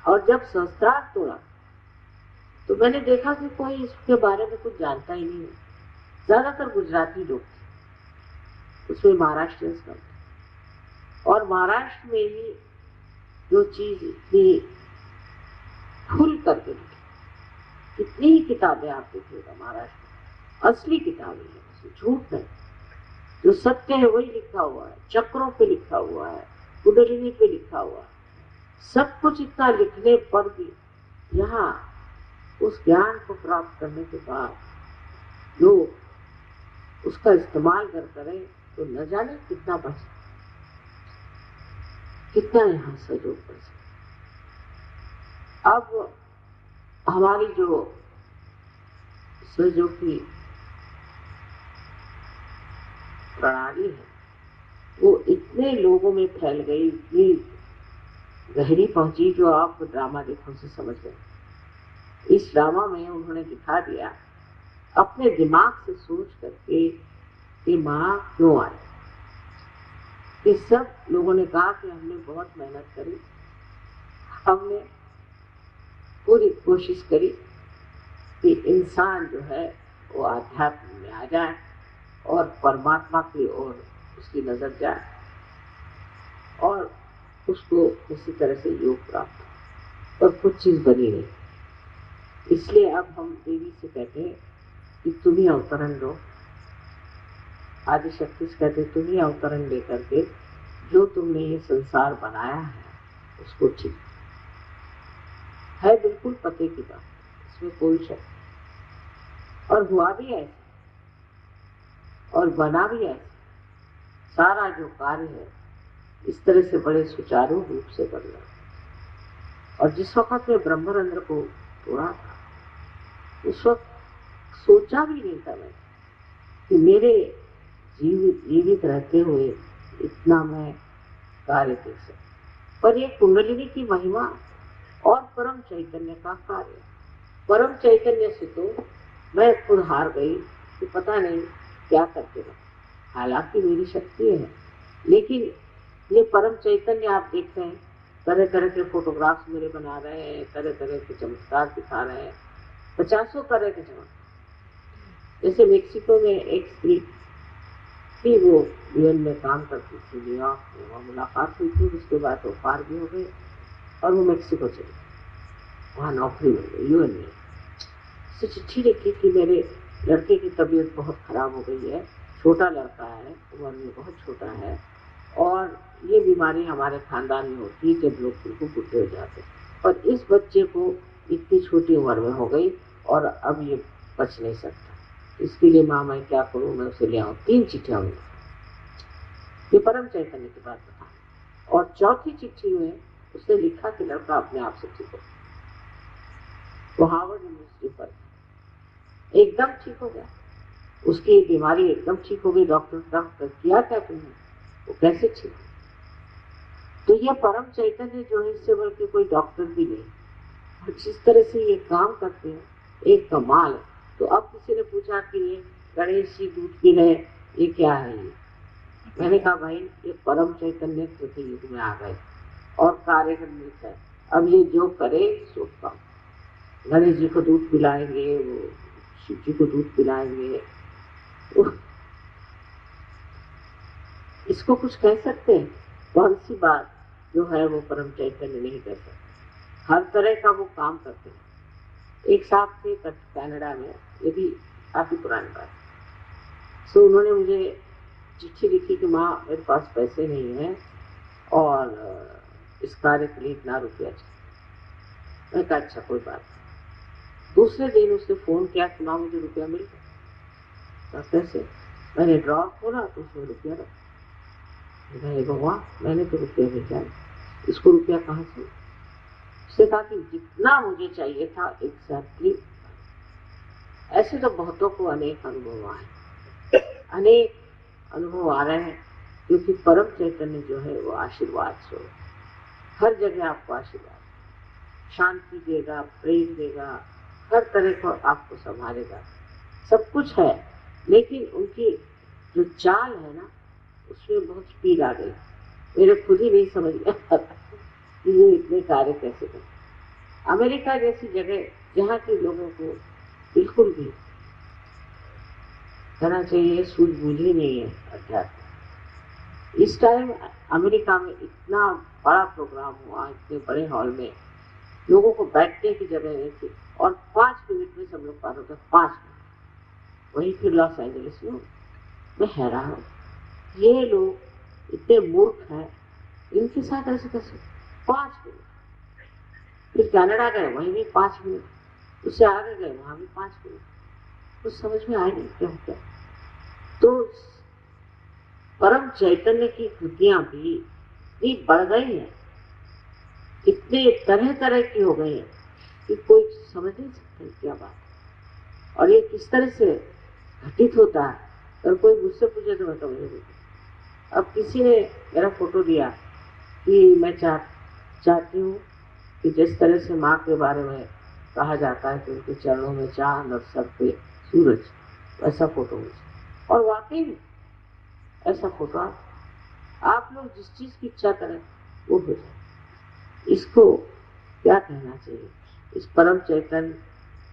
और जब सहस्त्रार्थ तोड़ा तो मैंने देखा कि कोई इसके बारे में कुछ जानता ही नहीं है, ज्यादातर गुजराती लोग थे, उसमें महाराष्ट्रियंस कम थे। और महाराष्ट्र में ही जो चीज इतनी खुल करके लिखी, कितनी ही किताबें आप देखिएगा महाराष्ट्र में, असली किताबें हैं, झूठ नहीं, जो सत्य है वही लिखा हुआ है, चक्रों पे लिखा हुआ है, कुंडलिनी पे लिखा हुआ है, सब कुछ इतना लिखने पर भी यहाँ उस ज्ञान को प्राप्त करने के बाद लोग उसका इस्तेमाल करें तो न जाने कितना बच, कितना यहाँ सहयोग बढ़ सकता। अब हमारी जो सहयोग की प्रणाली है वो इतने लोगों में फैल गई, इतनी गहरी पहुंची, जो आप ड्रामा देखो से समझ गए। इस ड्रामा में उन्होंने दिखा दिया अपने दिमाग से सोच करके कि माँ क्यों आए। कि सब लोगों ने कहा कि हमने बहुत मेहनत करी, हमने पूरी कोशिश करी कि इंसान जो है वो आध्यात्म में आ जाए और परमात्मा की ओर उसकी नजर जाए और उसको उसी तरह से योग प्राप्त हो, और कुछ चीज बनी नहीं। इसलिए अब हम देवी से कहते हैं कि तुम ही अवतरण लो, आदिशक्ति से कहते तुम ही अवतरण लेकर के जो तुमने ये संसार बनाया है उसको ठीक है। बिल्कुल पते की बात, इसमें कोई शक नहीं। और हुआ भी ऐसा और बना भी ऐसा, सारा जो कार्य है इस तरह से बड़े सुचारू रूप से बदला। और जिस वक्त में ब्रह्मरंध्र को तोड़ा था, उस वक्त सोचा भी नहीं था मैं कि मेरे जीवित रहते हुए इतना मैं कार्य देख सकता। पर ये कुंडलिनी की महिमा और परम चैतन्य का कार्य, परम चैतन्य से तो मैं खुद हार गई कि पता नहीं क्या करते रहो। हालांकि मेरी शक्ति है, लेकिन ये परम चैतन्य आप देख रहे हैं, तरह तरह के फोटोग्राफ्स मेरे बना रहे हैं, तरह तरह के चमत्कार दिखा रहे हैं, 50 तरह के चमत्कार। जैसे मेक्सिको में एक स्त्री थी, वो यूएन में काम करती थी, न्यूयॉर्क में, वहाँ मुलाकात हुई थी, उसके बाद वो पार भी हो गई और वो मेक्सिको चली गई, वहाँ नौकरी मिल गई यूएन में। उससे चिट्ठी लिखी कि मेरे लड़के की तबीयत बहुत खराब हो गई है, छोटा लड़का है, उम्र में बहुत छोटा है, और ये बीमारी हमारे खानदान में होती है जब लोग बिल्कुल बुढ़े हो जाते हैं, और इस बच्चे को इतनी छोटी उम्र में हो गई और अब ये बच नहीं सकता, इसके लिए माँ मैं क्या करूँ, मैं उसे ले आऊँ। 3 चिट्ठियाँ हुई, ये परम चैतन्य की बात बता। और चौथी चिट्ठी में उसने लिखा कि लड़का अपने आप से ठीक हो, वो हार्वर्ड यूनिवर्सिटी पर एकदम ठीक हो गया, उसकी बीमारी एकदम ठीक हो गई। डॉक्टर किया क्या तुमने, वो कैसे ठीक हो? तो ये परम चैतन्य जो है, इससे बोल के कोई डॉक्टर भी नहीं, और जिस तरह से ये काम करते हैं एक कमाल है। तो अब किसी ने पूछा कि ये गणेश जी दूध पी रहे, ये क्या है? ये मैंने कहा भाई ये परम चैतन्य कृति युग में आ गए और कार्य करने है। अब ये जो करे सो कम, गणेश जी को दूध पिलाएंगे, वो शिव जी को दूध पिलाएंगे, इसको कुछ कह सकते हैं? कौन सी बात जो है वो परम चैतन्य नहीं कर सकते? हर तरह का वो काम करते हैं। एक साहब थे कनाडा में, ये भी काफी पुरानी बात। सो उन्होंने मुझे चिट्ठी लिखी कि माँ मेरे पास पैसे नहीं है और इस कार्य के लिए इतना रुपया चाहिए। मैं कहा अच्छा कोई बात नहीं। दूसरे दिन उसने फोन किया कि माँ मुझे रुपया मिल गया। कैसे? मैंने ड्रॉर खोला तो उसमें रुपया रखा। मैं भगवान, मैंने तो रुपया भेजा, इसको रुपया कहाँ से? उसने कहा कि जितना मुझे चाहिए था एग्जैक्टली। ऐसे तो बहुतों को अनेक अनुभव आए, अनेक अनुभव आ रहे हैं, क्योंकि परम चैतन्य जो है वो आशीर्वाद स्वरूप, हर जगह आपको आशीर्वाद, शांति देगा, प्रेम देगा, हर तरह को आपको संभालेगा, सब कुछ है। लेकिन उनकी जो चाल है ना, उसमें बहुत स्पीड आ गई, मेरे खुद ही नहीं समझ में आता कि ये इतने कार्य कैसे करते। अमेरिका जैसी जगह जहाँ के लोगों को बिल्कुल भी कहना चाहिए सूझबूझ ही नहीं है अध्यात्म। इस टाइम अमेरिका में इतना बड़ा प्रोग्राम हुआ, इतने बड़े हॉल में लोगों को बैठने की जगह नहीं थी, और 5 मिनट में सब लोग पार होते, 5 मिनट। वहीं फिर लॉस एंजलिस में मैं हैरान हूँ, ये लोग इतने मूर्ख हैं, इनके साथ ऐसे कैसे 5 मिनट। फिर कनाडा गए, वहीं भी 5 मिनट, उससे आगे गए, वहां भी 5 मिनट। कुछ समझ में आए नहीं क्या होता। तो परम चैतन्य की कृतियां भी बढ़ गई हैं, इतने तरह तरह की हो गई हैं कि कोई समझ नहीं सकता क्या बात। और ये किस तरह से घटित होता है, और कोई मुझसे पूछे तो मैं समझ नहीं सकती। अब किसी ने मेरा फोटो दिया कि मैं चाहती हूँ कि जिस तरह से माँ के बारे में कहा जाता है कि उनके चरणों में चांद और सर पे सूरज, ऐसा फोटो मुझे। और वाकई में ऐसा फोटो आप लोग जिस चीज की इच्छा करें वो हो जाए। इसको क्या कहना चाहिए? इस परम चैतन्य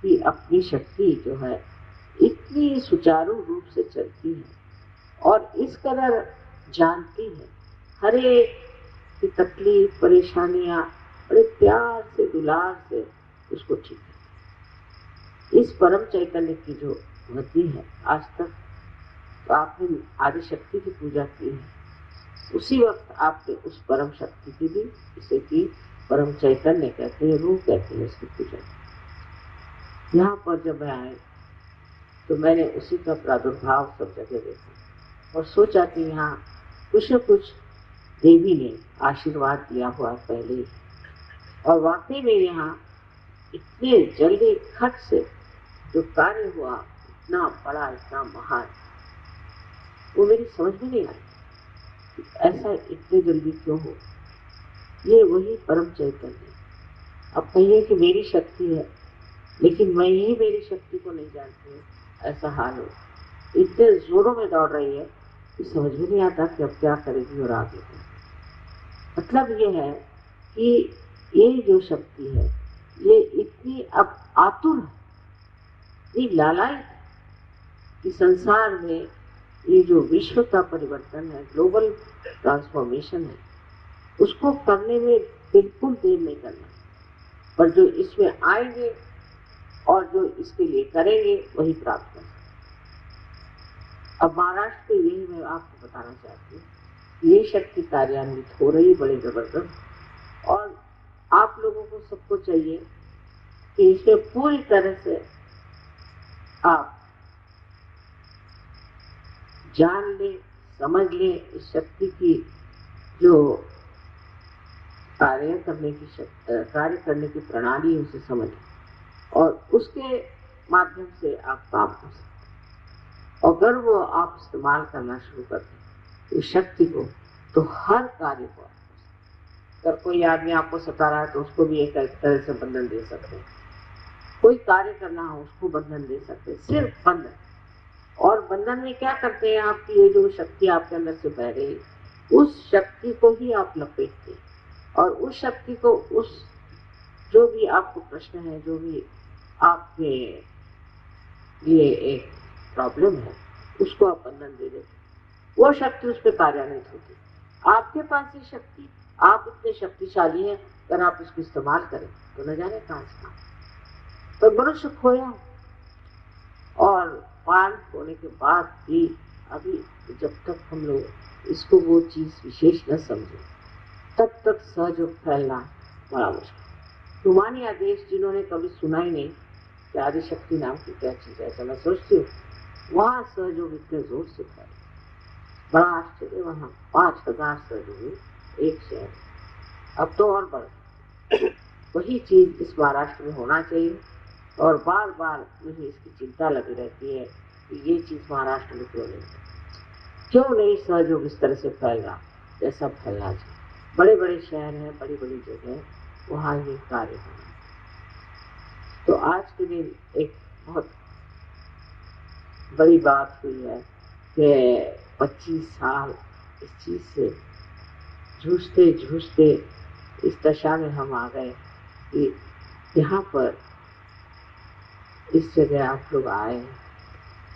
की अपनी शक्ति जो है इतनी सुचारू रूप से चलती है और इस कदर जानती है हर एक की तकलीफ परेशानियां, बड़े प्यार से दुलार से उसको ठीक है। इस परम चैतन्य की जो गति है, आज तक तो आपने आदि शक्ति की पूजा की है, उसी वक्त आपने उस परम शक्ति की भी, इसे की परम चैतन्य कहते हैं, रूह कहते हैं इसकी पूजा। यहाँ पर जब मैं आए तो मैंने उसी का प्रादुर्भाव सब जगह देखा और सोचा कि यहाँ कुछ न कुछ देवी ने आशीर्वाद दिया हुआ पहले ही। और वाकई में यहाँ इतने जल्दी खट से जो कार्य हुआ इतना बड़ा, इतना महान, वो मेरी समझ में नहीं आई। ऐसा इतने जल्दी क्यों हो? ये वही परम चैतन्य। अब कहिए कि मेरी शक्ति है, लेकिन मैं ही मेरी शक्ति को नहीं जानती हूँ, ऐसा हाल हो। इतने जोरों में दौड़ रही है कि समझ में नहीं आता कि अब क्या करेगी और आगे क्या। मतलब ये है कि ये जो शक्ति है, ये इतनी अब आतुर है, इतनी लालायित है कि संसार में ये जो विश्व का परिवर्तन है, ग्लोबल ट्रांसफॉर्मेशन है, उसको करने में बिल्कुल देर नहीं करना। पर जो इसमें आएंगे और जो इसके लिए करेंगे वही प्राप्त कर सकते। अब महाराष्ट्र में यही मैं आपको बताना चाहती हूँ, ये शक्ति कार्यान्वित हो रही बड़े जबरदस्त, और आप लोगों को सबको चाहिए कि इसमें पूरी तरह से आप जान ले, समझ ले इस शक्ति की जो कार्य करने की प्रणाली, उसे समझ, और उसके माध्यम से आप काम कर सकते। अगर वो आप इस्तेमाल करना शुरू कर दें इस शक्ति को, तो हर कार्य को आप कर सकते। अगर कोई आदमी आपको सता रहा है तो उसको भी एक तरह से बंधन दे सकते हैं। कोई कार्य करना हो उसको बंधन दे सकते हैं, सिर्फ बंधन। और बंधन में क्या करते हैं? आपकी ये जो शक्ति आपके अंदर से बह रही, उस शक्ति को ही आप लपेटते हैं, और उस शक्ति को, उस जो भी आपको प्रश्न है, जो भी आपके लिए एक प्रॉब्लम है, उसको आप बंधन दे देते, वो शक्ति उस पर कार्यान्वित होती। आपके पास ये शक्ति, आप इतने शक्तिशाली हैं, अगर आप इसको इस्तेमाल करें तो न जाने कहां से कहां। तो मनुष्य खोया, और पार होने के बाद भी अभी जब तक हम लोग इसको वो चीज विशेष न समझे, तब तक सहयोग फैलना बड़ा मुश्किल। रूमानी आदेश जिन्होंने कभी सुना ही नहीं कि आदिशक्ति नाम की क्या चीज है, ऐसा मैं सोचती हूँ, वहां सहयोग इतने जोर से फैला, बड़ा आश्चर्य। वहां 5000 सहयोग एक शहर, अब तो और बढ़। वही चीज इस महाराष्ट्र में होना चाहिए, और बार बार मुझे इसकी चिंता लगी रहती है कि ये चीज महाराष्ट्र में क्यों नहीं सहयोग इस तरह से फैल रहा जैसा फैलना चाहिए। बड़े बड़े शहर हैं, बड़ी बड़ी जगह, वहाँ ये कार्य होना। तो आज के दिन एक बहुत बड़ी बात हुई है कि 25 साल इस चीज से जूझते जूझते इस दशा में हम आ गए कि यहाँ पर इस जगह आप लोग आए,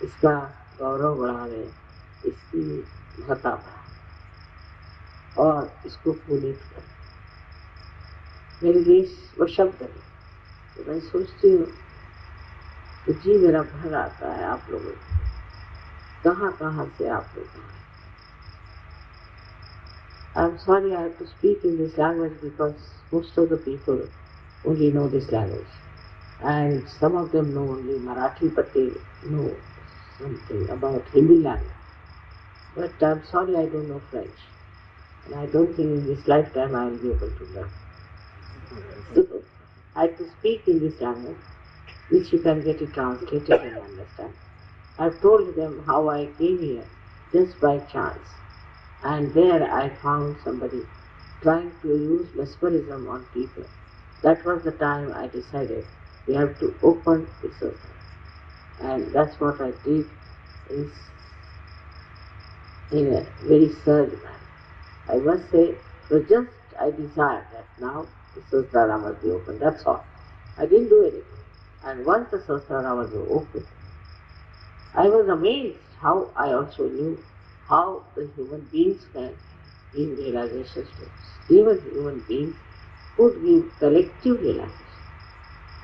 इसका गौरव बढ़ा रहे, इसकी महत्ता बढ़ा और इसको पुनीत कर। मेरे देश वो शब्द है, तो मैं सोचती हूँ तो जी मेरा भर आता है आप लोगों को, कहाँ कहाँ से आप लोग आए। I'm sorry I have to speak in this language because most of the people only know this language. And some of them know only Marathi, but they know something about Hindi language. But I'm sorry I don't know French. And I don't think in this lifetime I will be able to learn. So I have to speak in this language, which you can get it translated and understand. I've told them how I came here just by chance. And there I found somebody trying to use mesmerism on people. That was the time I decided we have to open the circle. And that's what I did in a very surge manner. I must say, so just I desired that now the Sahasrara must be open, that's all. I didn't do anything. And once the Sahasrara was open, I was amazed how I also knew how the human beings can give realization steps. Even human beings could give collective realization.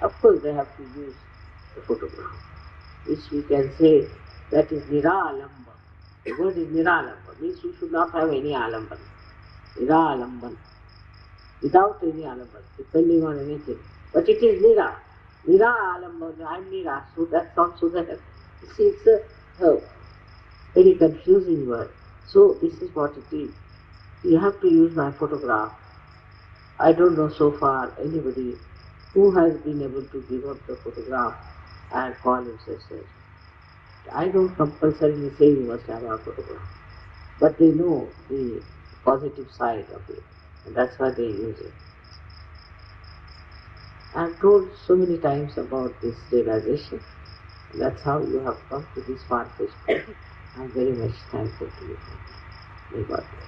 Of course, they have to use the photograph, which we can say that is niralamba. The word is niralamba, means you should not have any alamban. Niralamban, without any alamban, depending on anything. But it is nira. Niralamban, I am nira, so that sounds so that. See, it's a very confusing word. So this is what it is. You have to use my photograph. I don't know so far anybody who has been able to give up the photograph and call himself sage. I don't compulsorily say you must have a photograph, but they know the positive side of it, and that's why they use it. I'm told so many times about this realization. That's how you have come to this far place. I'm very much thankful to you for that. May God bless.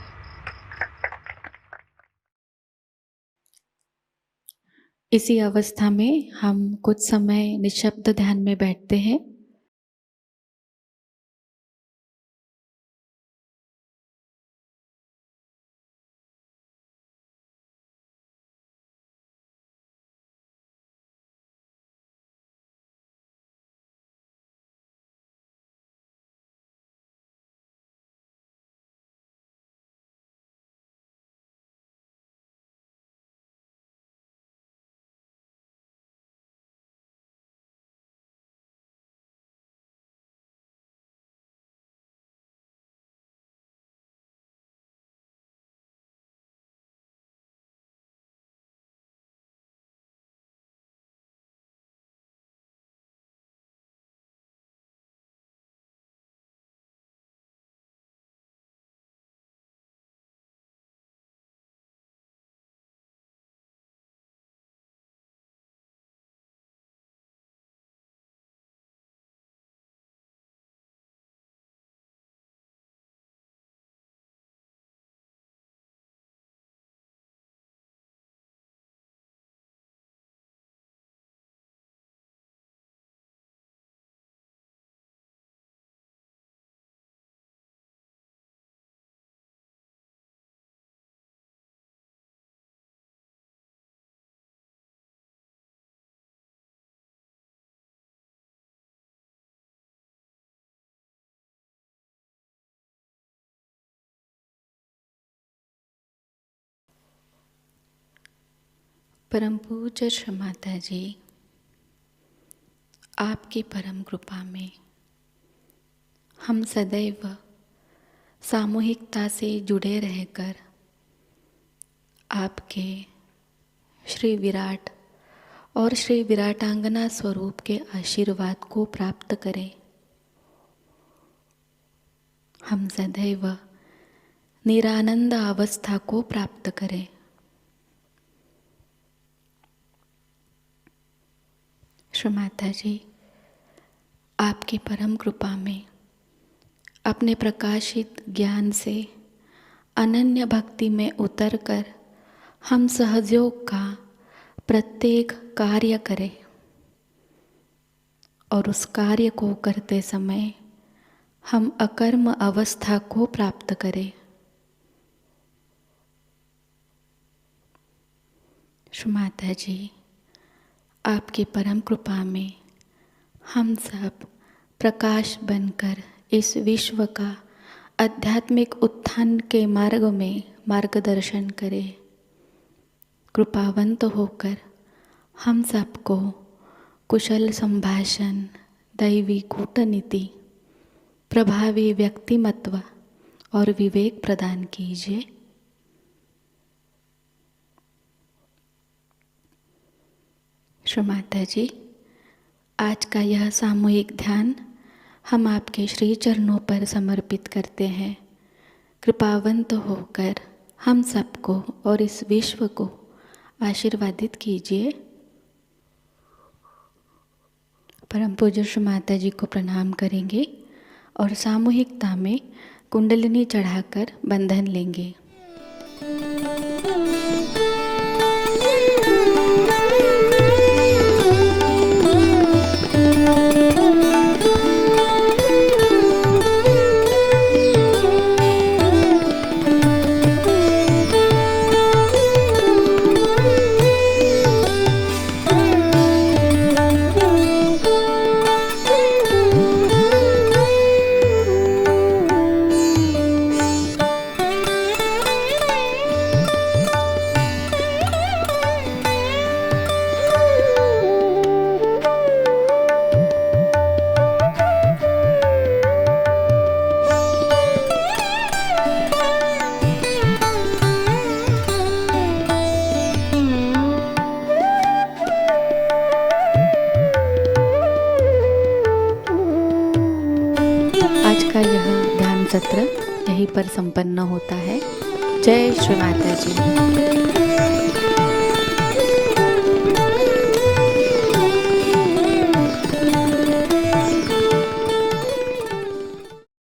इसी अवस्था में हम कुछ समय निशब्द ध्यान में बैठते हैं। परम पूज्य श्री माता जी, आपकी परम कृपा में हम सदैव सामूहिकता से जुड़े रहकर आपके श्री विराट और श्री विराटांगना स्वरूप के आशीर्वाद को प्राप्त करें। हम सदैव निरानंद अवस्था को प्राप्त करें। श्री माता जी, आपकी परम कृपा में अपने प्रकाशित ज्ञान से अनन्य भक्ति में उतरकर हम सहयोग का प्रत्येक कार्य करें और उस कार्य को करते समय हम अकर्म अवस्था को प्राप्त करें। श्री माता जी, आपकी परम कृपा में हम सब प्रकाश बनकर इस विश्व का आध्यात्मिक उत्थान के मार्ग में मार्गदर्शन करें। कृपावंत होकर हम सबको कुशल संभाषण, दैवी कूटनीति, प्रभावी व्यक्तिमत्व और विवेक प्रदान कीजिए। श्री माता जी, आज का यह सामूहिक ध्यान हम आपके श्री चरणों पर समर्पित करते हैं। कृपावंत होकर हम सबको और इस विश्व को आशीर्वादित कीजिए। परम पूज्य श्री माता जी को प्रणाम करेंगे और सामूहिकता में कुंडलिनी चढ़ाकर बंधन लेंगे। आज का यह ध्यान सत्र यहीं पर संपन्न होता है। जय श्री माता जी।